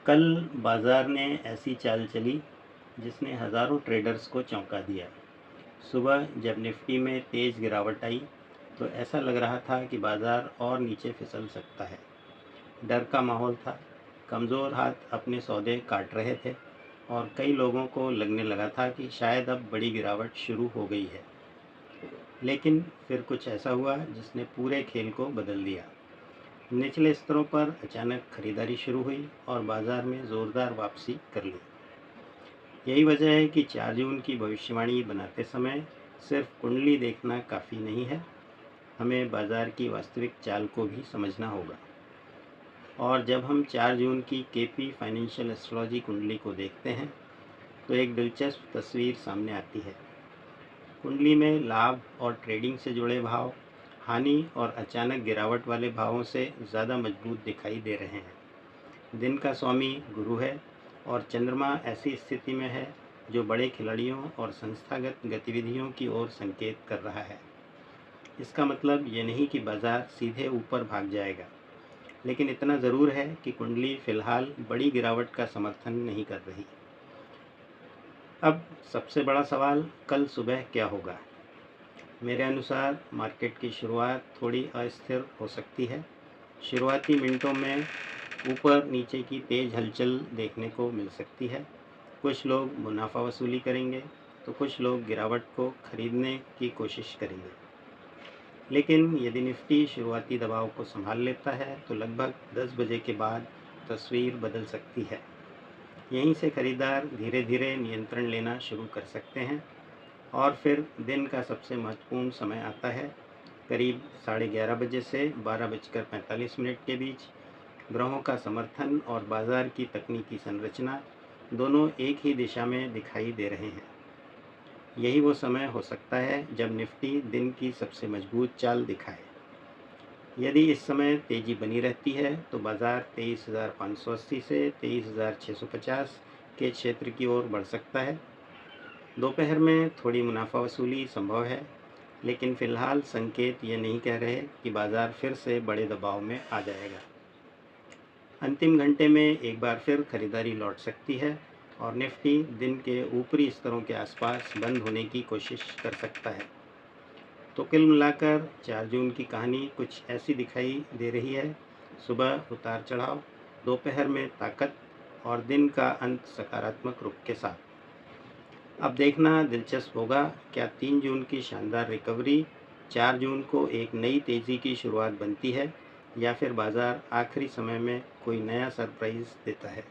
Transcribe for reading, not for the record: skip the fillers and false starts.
कल बाजार ने ऐसी चाल चली जिसने हज़ारों ट्रेडर्स को चौंका दिया। सुबह जब निफ्टी में तेज़ गिरावट आई तो ऐसा लग रहा था कि बाजार और नीचे फिसल सकता है। डर का माहौल था, कमज़ोर हाथ अपने सौदे काट रहे थे और कई लोगों को लगने लगा था कि शायद अब बड़ी गिरावट शुरू हो गई है। लेकिन फिर कुछ ऐसा हुआ जिसने पूरे खेल को बदल दिया। निचले स्तरों पर अचानक खरीदारी शुरू हुई और बाजार में ज़ोरदार वापसी कर ली। यही वजह है कि 4 जून की भविष्यवाणी बनाते समय सिर्फ कुंडली देखना काफ़ी नहीं है, हमें बाजार की वास्तविक चाल को भी समझना होगा। और जब हम 4 जून की केपी फाइनेंशियल एस्ट्रोलॉजी कुंडली को देखते हैं तो एक दिलचस्प तस्वीर सामने आती है। कुंडली में लाभ और ट्रेडिंग से जुड़े भाव हानि और अचानक गिरावट वाले भावों से ज़्यादा मजबूत दिखाई दे रहे हैं। दिन का स्वामी गुरु है और चंद्रमा ऐसी स्थिति में है जो बड़े खिलाड़ियों और संस्थागत गतिविधियों की ओर संकेत कर रहा है। इसका मतलब ये नहीं कि बाजार सीधे ऊपर भाग जाएगा, लेकिन इतना ज़रूर है कि कुंडली फ़िलहाल बड़ी गिरावट का समर्थन नहीं कर रही। अब सबसे बड़ा सवाल, कल सुबह क्या होगा? मेरे अनुसार मार्केट की शुरुआत थोड़ी अस्थिर हो सकती है। शुरुआती मिनटों में ऊपर नीचे की तेज़ हलचल देखने को मिल सकती है। कुछ लोग मुनाफा वसूली करेंगे तो कुछ लोग गिरावट को खरीदने की कोशिश करेंगे। लेकिन यदि निफ्टी शुरुआती दबाव को संभाल लेता है तो लगभग 10 बजे के बाद तस्वीर बदल सकती है। यहीं से खरीदार धीरे धीरे नियंत्रण लेना शुरू कर सकते हैं और फिर दिन का सबसे महत्वपूर्ण समय आता है, करीब 11:30 बजे से 12:45 के बीच। ग्रहों का समर्थन और बाजार की तकनीकी संरचना दोनों एक ही दिशा में दिखाई दे रहे हैं। यही वो समय हो सकता है जब निफ्टी दिन की सबसे मजबूत चाल दिखाए। यदि इस समय तेज़ी बनी रहती है तो बाजार 23,580 से 23,650 के क्षेत्र की ओर बढ़ सकता है। दोपहर में थोड़ी मुनाफा वसूली संभव है, लेकिन फ़िलहाल संकेत ये नहीं कह रहे कि बाजार फिर से बड़े दबाव में आ जाएगा। अंतिम घंटे में एक बार फिर खरीदारी लौट सकती है और निफ्टी दिन के ऊपरी स्तरों के आसपास बंद होने की कोशिश कर सकता है। तो कुल मिलाकर 4 जून की कहानी कुछ ऐसी दिखाई दे रही है। सुबह उतार चढ़ाव, दोपहर में ताकत और दिन का अंत सकारात्मक रुख के साथ। अब देखना दिलचस्प होगा, क्या 3 जून की शानदार रिकवरी 4 जून को एक नई तेज़ी की शुरुआत बनती है या फिर बाजार आखिरी समय में कोई नया सरप्राइज़ देता है।